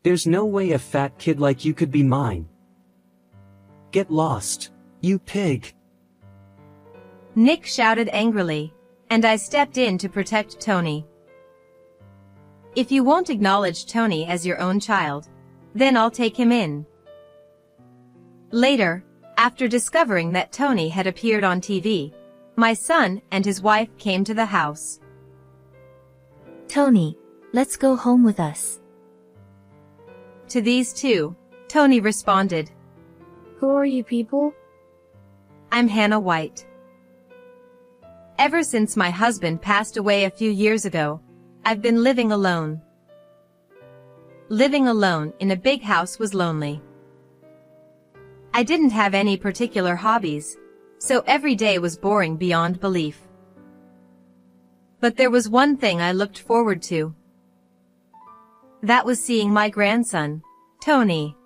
There's no way a fat kid like you could be mine. Get lost, you pig. Nick shouted angrily, and I stepped in to protect Tony. If you won't acknowledge Tony as your own child, then I'll take him in. Later, after discovering that Tony had appeared on TV, my son and his wife came to the house. Tony, let's go home with us. To these two, Tony responded, Who are you people? I'm Hannah White. Ever since my husband passed away a few years ago, I've been living alone. Living alone in a big house was lonely. I didn't have any particular hobbies, so every day was boring beyond belief. But there was one thing I looked forward to. That was seeing my grandson, Tony.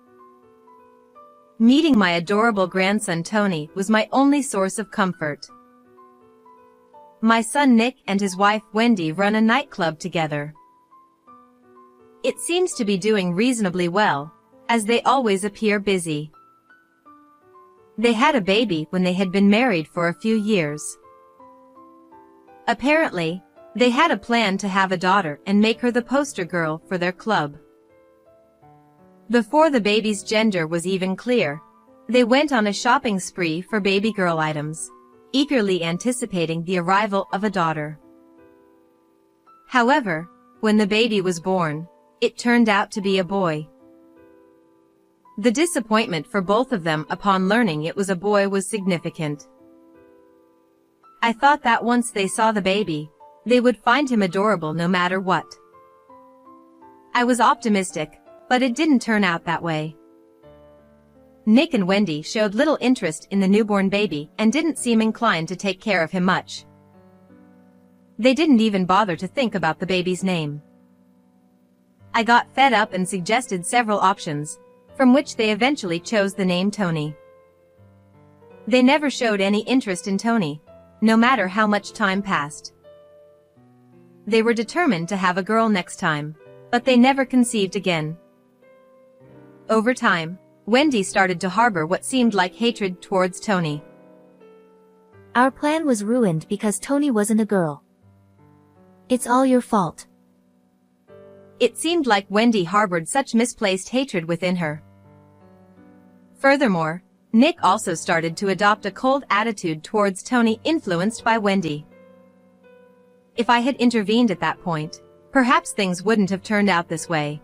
Meeting my adorable grandson Tony was my only source of comfort. My son Nick and his wife Wendy run a nightclub together. It seems to be doing reasonably well, as they always appear busy. They had a baby when they had been married for a few years. Apparently, they had a plan to have a daughter and make her the poster girl for their club. Before the baby's gender was even clear, they went on a shopping spree for baby girl items, eagerly anticipating the arrival of a daughter. However, when the baby was born, it turned out to be a boy. The disappointment for both of them upon learning it was a boy was significant. I thought that once they saw the baby, they would find him adorable no matter what. I was optimistic, but it didn't turn out that way. Nick and Wendy showed little interest in the newborn baby and didn't seem inclined to take care of him much. They didn't even bother to think about the baby's name. I got fed up and suggested several options, from which they eventually chose the name Tony. They never showed any interest in Tony, no matter how much time passed. They were determined to have a girl next time, but they never conceived again. Over time, Wendy started to harbor what seemed like hatred towards Tony. Our plan was ruined because Tony wasn't a girl. It's all your fault. It seemed like Wendy harbored such misplaced hatred within her. Furthermore, Nick also started to adopt a cold attitude towards Tony, influenced by Wendy. If I had intervened at that point, perhaps things wouldn't have turned out this way.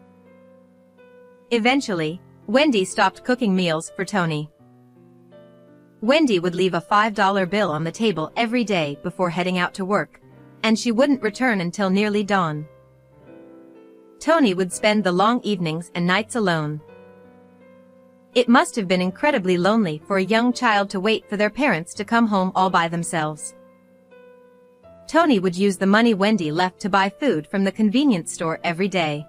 Eventually, Wendy stopped cooking meals for Tony. Wendy would leave a $5 bill on the table every day before heading out to work, and she wouldn't return until nearly dawn. Tony would spend the long evenings and nights alone. It must have been incredibly lonely for a young child to wait for their parents to come home all by themselves. Tony would use the money Wendy left to buy food from the convenience store every day.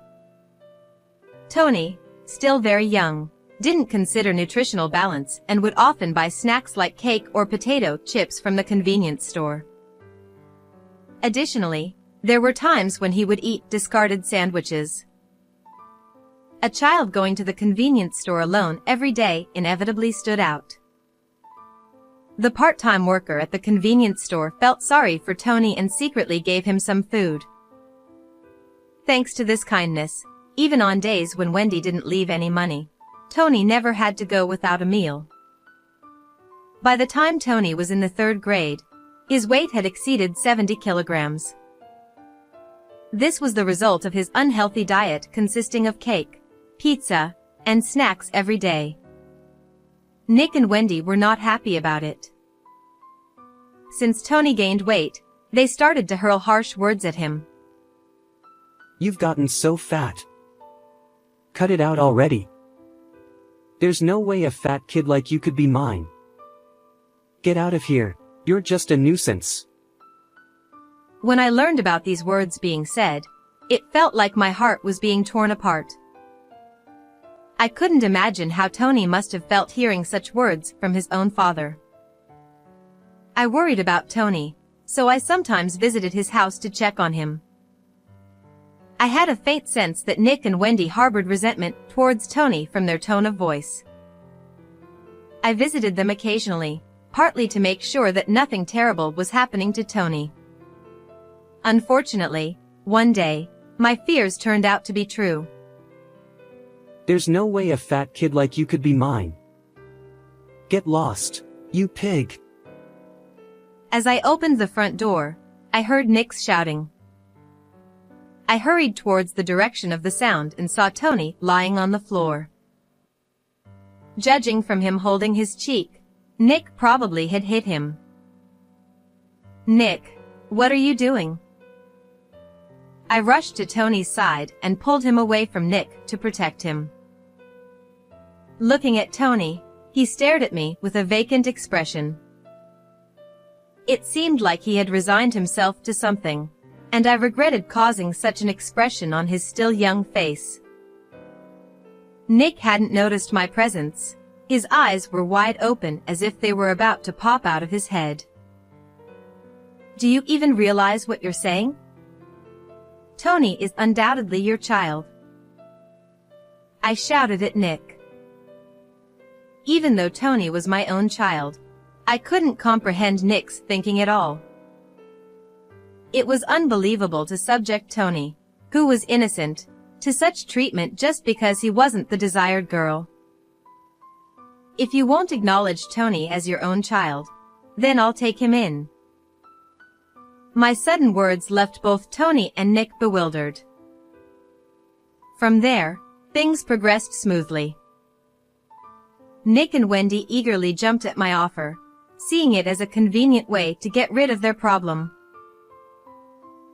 Tony, still very young, didn't consider nutritional balance and would often buy snacks like cake or potato chips from the convenience store. Additionally, there were times when he would eat discarded sandwiches. A child going to the convenience store alone every day inevitably stood out. The part-time worker at the convenience store felt sorry for Tony and secretly gave him some food. Thanks to this kindness, even on days when Wendy didn't leave any money, Tony never had to go without a meal. By the time Tony was in the 3rd grade, his weight had exceeded 70 kilograms. This was the result of his unhealthy diet consisting of cake, pizza, and snacks every day. Nick and Wendy were not happy about it. Since Tony gained weight, they started to hurl harsh words at him. You've gotten so fat. Cut it out already. There's no way a fat kid like you could be mine. Get out of here, you're just a nuisance. When I learned about these words being said, it felt like my heart was being torn apart. I couldn't imagine how Tony must have felt hearing such words from his own father. I worried about Tony, so I sometimes visited his house to check on him. I had a faint sense that Nick and Wendy harbored resentment towards Tony from their tone of voice. I visited them occasionally, partly to make sure that nothing terrible was happening to Tony. Unfortunately, one day, my fears turned out to be true. There's no way a fat kid like you could be mine. Get lost, you pig. As I opened the front door, I heard Nick's shouting. I hurried towards the direction of the sound and saw Tony lying on the floor. Judging from him holding his cheek, Nick probably had hit him. Nick, what are you doing? I rushed to Tony's side and pulled him away from Nick to protect him. Looking at Tony, he stared at me with a vacant expression. It seemed like he had resigned himself to something, and I regretted causing such an expression on his still young face. Nick hadn't noticed my presence. His eyes were wide open as if they were about to pop out of his head. Do you even realize what you're saying? Tony is undoubtedly your child. I shouted at Nick. Even though Tony was my own child, I couldn't comprehend Nick's thinking at all. It was unbelievable to subject Tony, who was innocent, to such treatment just because he wasn't the desired girl. If you won't acknowledge Tony as your own child, then I'll take him in. My sudden words left both Tony and Nick bewildered. From there, things progressed smoothly. Nick and Wendy eagerly jumped at my offer, seeing it as a convenient way to get rid of their problem.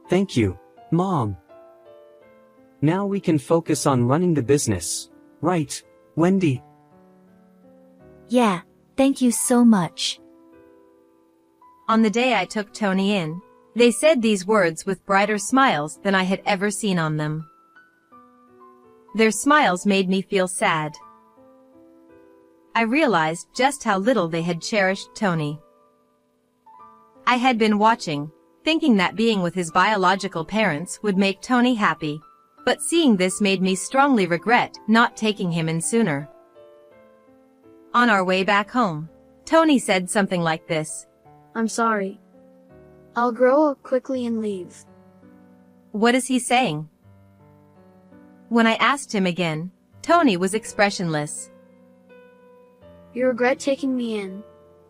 Thank you, Mom. Now we can focus on running the business, right, Wendy? Yeah, thank you so much. On the day I took Tony in, they said these words with brighter smiles than I had ever seen on them. Their smiles made me feel sad. I realized just how little they had cherished Tony. I had been watching, thinking that being with his biological parents would make Tony happy, but seeing this made me strongly regret not taking him in sooner. On our way back home, Tony said something like this. I'm sorry. I'll grow up quickly and leave. What is he saying? When I asked him again, Tony was expressionless. You regret taking me in,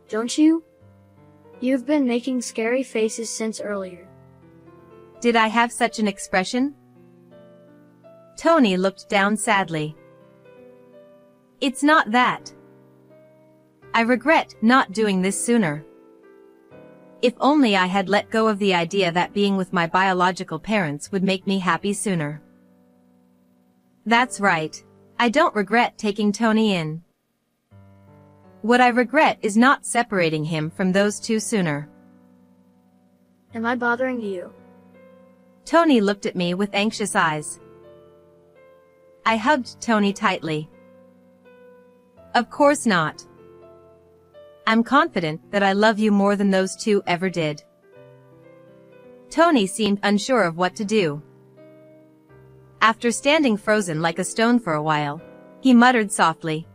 don't you? You've been making scary faces since earlier. Did I have such an expression? Tony looked down sadly. It's not that. I regret not doing this sooner. If only I had let go of the idea that being with my biological parents would make me happy sooner. That's right. I don't regret taking Tony in. What I regret is not separating him from those two sooner. Am I bothering you? Tony looked at me with anxious eyes. I hugged Tony tightly. Of course not. I'm confident that I love you more than those two ever did. Tony seemed unsure of what to do. After standing frozen like a stone for a while, he muttered softly.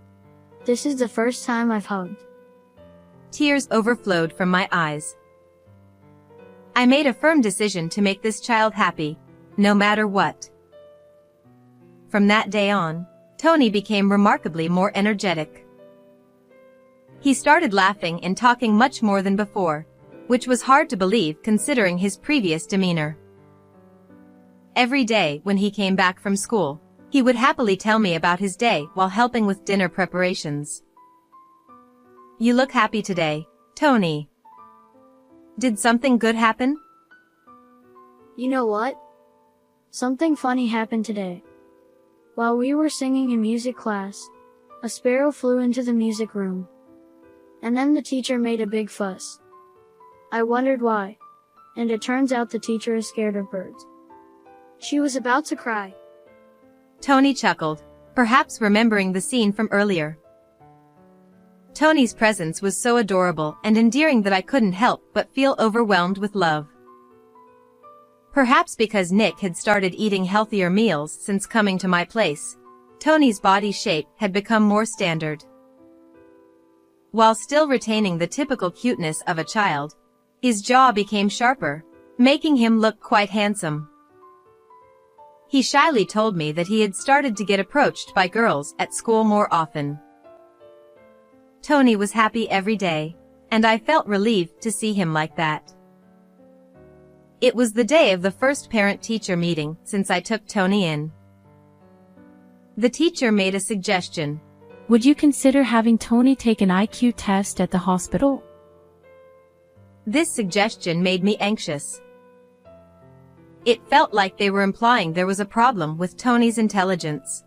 This is the first time I've hugged. Tears overflowed from my eyes. I made a firm decision to make this child happy, no matter what. From that day on, Tony became remarkably more energetic. He started laughing and talking much more than before, which was hard to believe considering his previous demeanor. Every day when he came back from school, he would happily tell me about his day while helping with dinner preparations. You look happy today, Tony. Did something good happen? You know what? Something funny happened today. While we were singing in music class, a sparrow flew into the music room. And then the teacher made a big fuss. I wondered why, and it turns out the teacher is scared of birds. She was about to cry. Tony chuckled, perhaps remembering the scene from earlier. Tony's presence was so adorable and endearing that I couldn't help but feel overwhelmed with love. Perhaps because Nick had started eating healthier meals since coming to my place, Tony's body shape had become more standard. While still retaining the typical cuteness of a child, his jaw became sharper, making him look quite handsome. He shyly told me that he had started to get approached by girls at school more often. Tony was happy every day, and I felt relieved to see him like that. It was the day of the first parent-teacher meeting since I took Tony in. The teacher made a suggestion. Would you consider having Tony take an IQ test at the hospital? This suggestion made me anxious. It felt like they were implying there was a problem with Tony's intelligence.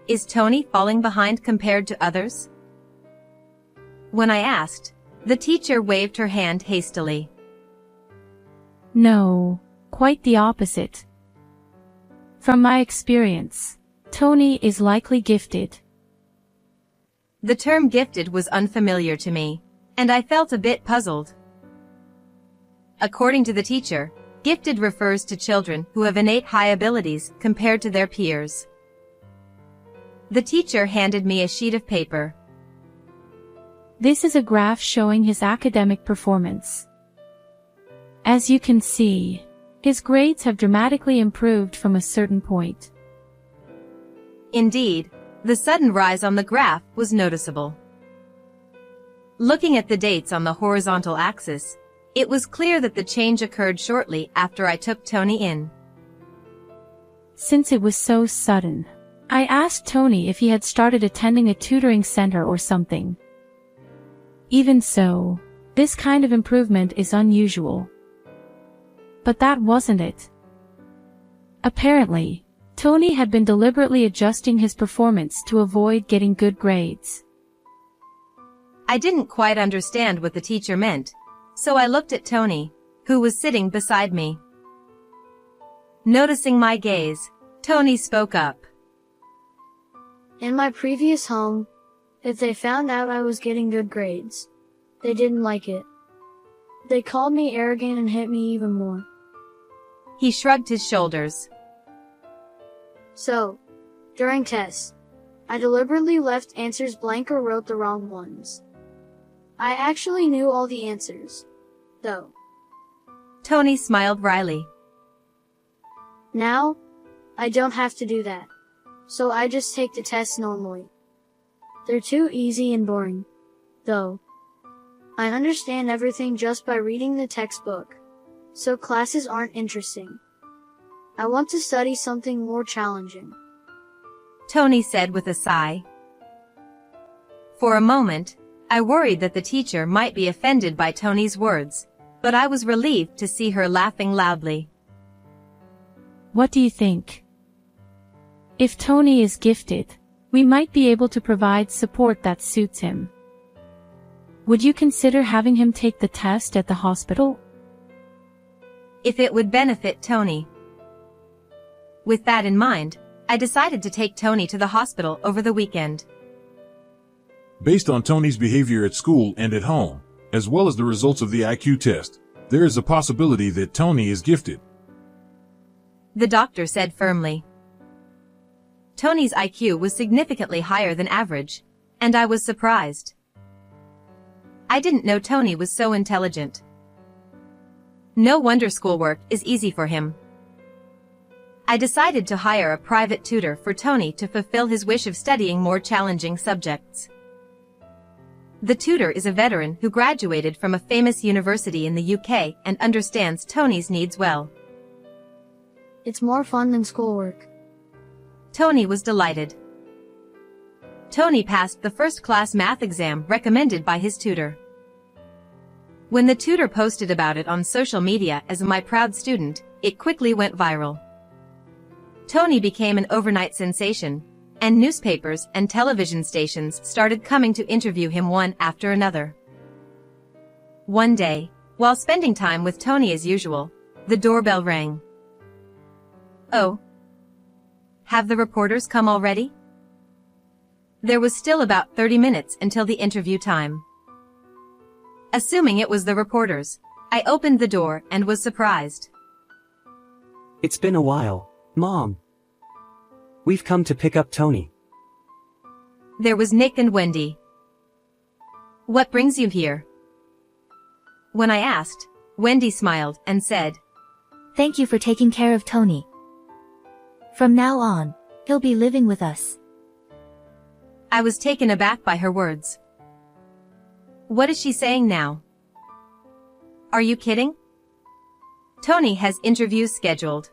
Is Tony falling behind compared to others? When I asked, the teacher waved her hand hastily. No, quite the opposite. From my experience, Tony is likely gifted. The term gifted was unfamiliar to me, and I felt a bit puzzled. According to the teacher, gifted refers to children who have innate high abilities compared to their peers. The teacher handed me a sheet of paper. This is a graph showing his academic performance. As you can see, his grades have dramatically improved from a certain point. Indeed, the sudden rise on the graph was noticeable. Looking at the dates on the horizontal axis, it was clear that the change occurred shortly after I took Tony in. Since it was so sudden, I asked Tony if he had started attending a tutoring center or something. Even so, this kind of improvement is unusual. But that wasn't it. Apparently, Tony had been deliberately adjusting his performance to avoid getting good grades. I didn't quite understand what the teacher meant, so I looked at Tony, who was sitting beside me. Noticing my gaze, Tony spoke up. In my previous home, if they found out I was getting good grades, they didn't like it. They called me arrogant and hit me even more. He shrugged his shoulders. So, during tests, I deliberately left answers blank or wrote the wrong ones. I actually knew all the answers, though. Tony smiled wryly. Now, I don't have to do that, so I just take the tests normally. They're too easy and boring, though. I understand everything just by reading the textbook, so classes aren't interesting. I want to study something more challenging, Tony said with a sigh. For a moment, I worried that the teacher might be offended by Tony's words, but I was relieved to see her laughing loudly. What do you think? If Tony is gifted, we might be able to provide support that suits him. Would you consider having him take the test at the hospital? If it would benefit Tony. With that in mind, I decided to take Tony to the hospital over the weekend. Based on Tony's behavior at school and at home, as well as the results of the IQ test, there is a possibility that Tony is gifted. The doctor said firmly. Tony's IQ was significantly higher than average, and I was surprised. I didn't know Tony was so intelligent. No wonder schoolwork is easy for him. I decided to hire a private tutor for Tony to fulfill his wish of studying more challenging subjects. The tutor is a veteran who graduated from a famous university in the UK and understands Tony's needs well. It's more fun than schoolwork. Tony was delighted. Tony passed the first-class math exam recommended by his tutor. When the tutor posted about it on social media as my proud student, it quickly went viral. Tony became an overnight sensation, and newspapers and television stations started coming to interview him one after another. One day, while spending time with Tony as usual, the doorbell rang. Oh. Have the reporters come already? There was still about 30 minutes until the interview time. Assuming it was the reporters, I opened the door and was surprised. It's been a while, Mom. We've come to pick up Tony. There was Nick and Wendy. What brings you here? When I asked, Wendy smiled and said, Thank you for taking care of Tony. From now on, he'll be living with us. I was taken aback by her words. What is she saying now? Are you kidding? Tony has interviews scheduled.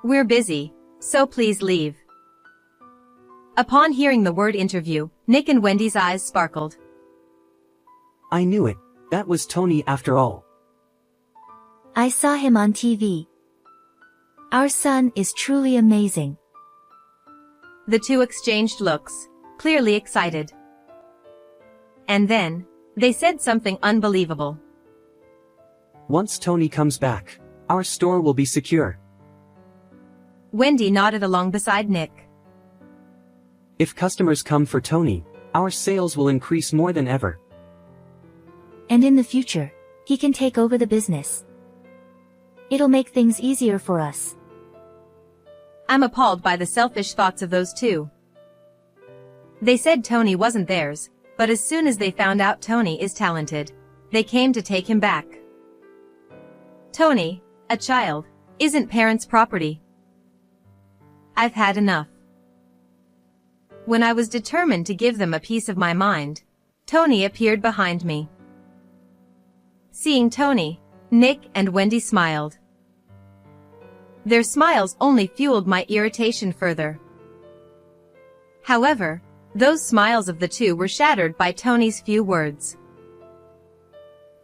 We're busy, so please leave. Upon hearing the word interview, Nick and Wendy's eyes sparkled. I knew it. That was Tony after all. I saw him on TV. Our son is truly amazing. The two exchanged looks, clearly excited. And then, they said something unbelievable. Once Tony comes back, our store will be secure. Wendy nodded along beside Nick. If customers come for Tony, our sales will increase more than ever. And in the future, he can take over the business. It'll make things easier for us. I'm appalled by the selfish thoughts of those two. They said Tony wasn't theirs, but as soon as they found out Tony is talented, they came to take him back. Tony, a child, isn't parents' property. I've had enough. When I was determined to give them a piece of my mind, Tony appeared behind me. Seeing Tony, Nick and Wendy smiled. Their smiles only fueled my irritation further. However, those smiles of the two were shattered by Tony's few words.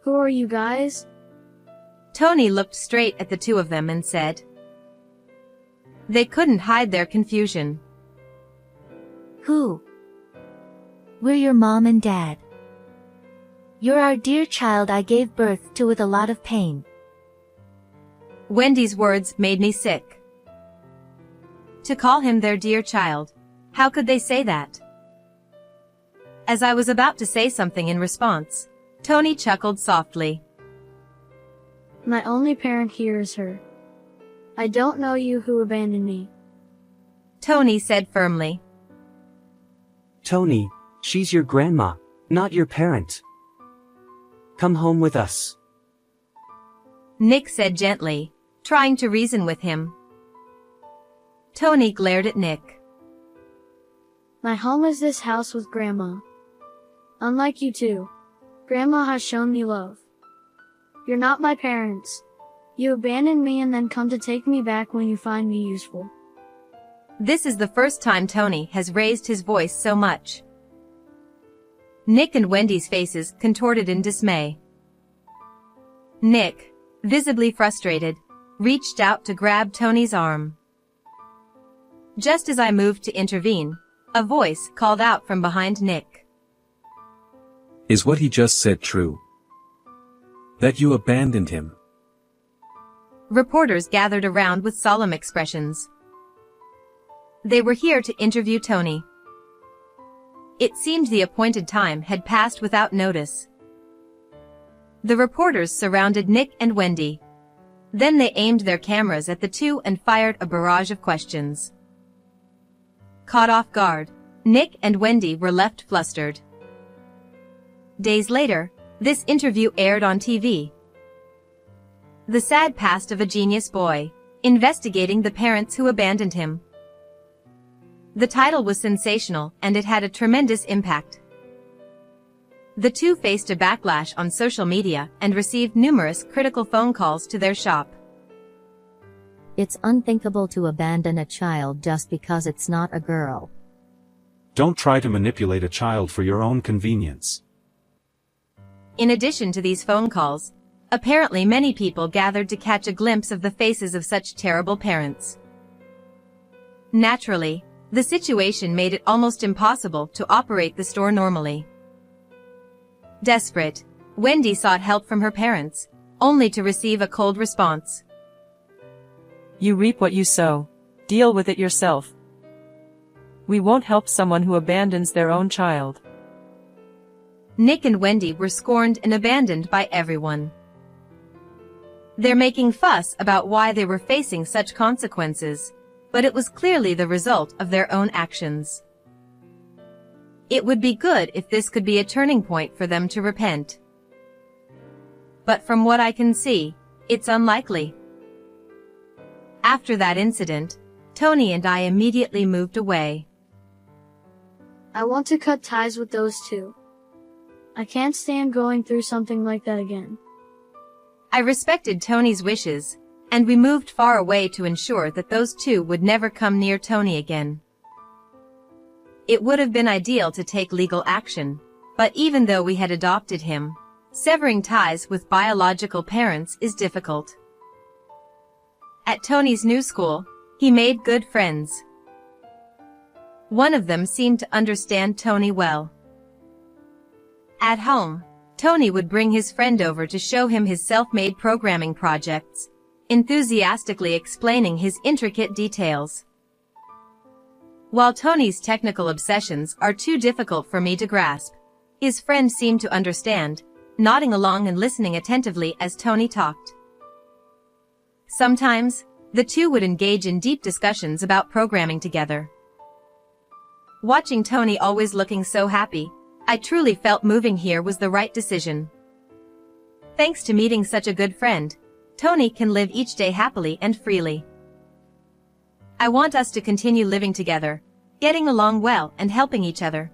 Who are you guys? Tony looked straight at the two of them and said. They couldn't hide their confusion. Who? We're your mom and dad. You're our dear child I gave birth to with a lot of pain. Wendy's words made me sick. To call him their dear child, how could they say that? As I was about to say something in response, Tony chuckled softly. My only parent here is her. I don't know you who abandoned me. Tony said firmly. Tony, she's your grandma, not your parent. Come home with us. Nick said gently, trying to reason with him. Tony glared at Nick. My home is this house with Grandma. Unlike you two, Grandma has shown me love. You're not my parents. You abandoned me and then come to take me back when you find me useful. This is the first time Tony has raised his voice so much. Nick and Wendy's faces contorted in dismay. Nick, visibly frustrated, reached out to grab Tony's arm. Just as I moved to intervene, a voice called out from behind Nick. Is what he just said true? That you abandoned him? Reporters gathered around with solemn expressions. They were here to interview Tony. It seemed the appointed time had passed without notice. The reporters surrounded Nick and Wendy. Then they aimed their cameras at the two and fired a barrage of questions. Caught off guard, Nick and Wendy were left flustered. Days later, this interview aired on TV. The sad past of a genius boy, investigating the parents who abandoned him. The title was sensational and it had a tremendous impact. The two faced a backlash on social media and received numerous critical phone calls to their shop. It's unthinkable to abandon a child just because it's not a girl. Don't try to manipulate a child for your own convenience. In addition to these phone calls, apparently many people gathered to catch a glimpse of the faces of such terrible parents. Naturally, the situation made it almost impossible to operate the store normally. Desperate, Wendy sought help from her parents, only to receive a cold response. You reap what you sow. Deal with it yourself. We won't help someone who abandons their own child. Nick and Wendy were scorned and abandoned by everyone. They're making fuss about why they were facing such consequences, but it was clearly the result of their own actions. It would be good if this could be a turning point for them to repent. But from what I can see, it's unlikely. After that incident, Tony and I immediately moved away. I want to cut ties with those two. I can't stand going through something like that again. I respected Tony's wishes, and we moved far away to ensure that those two would never come near Tony again. It would have been ideal to take legal action, but even though we had adopted him, severing ties with biological parents is difficult. At Tony's new school, he made good friends. One of them seemed to understand Tony well. At home, Tony would bring his friend over to show him his self-made programming projects, enthusiastically explaining his intricate details. While Tony's technical obsessions are too difficult for me to grasp, his friend seemed to understand, nodding along and listening attentively as Tony talked. Sometimes, the two would engage in deep discussions about programming together. Watching Tony always looking so happy, I truly felt moving here was the right decision. Thanks to meeting such a good friend, Tony can live each day happily and freely. I want us to continue living together, getting along well and helping each other.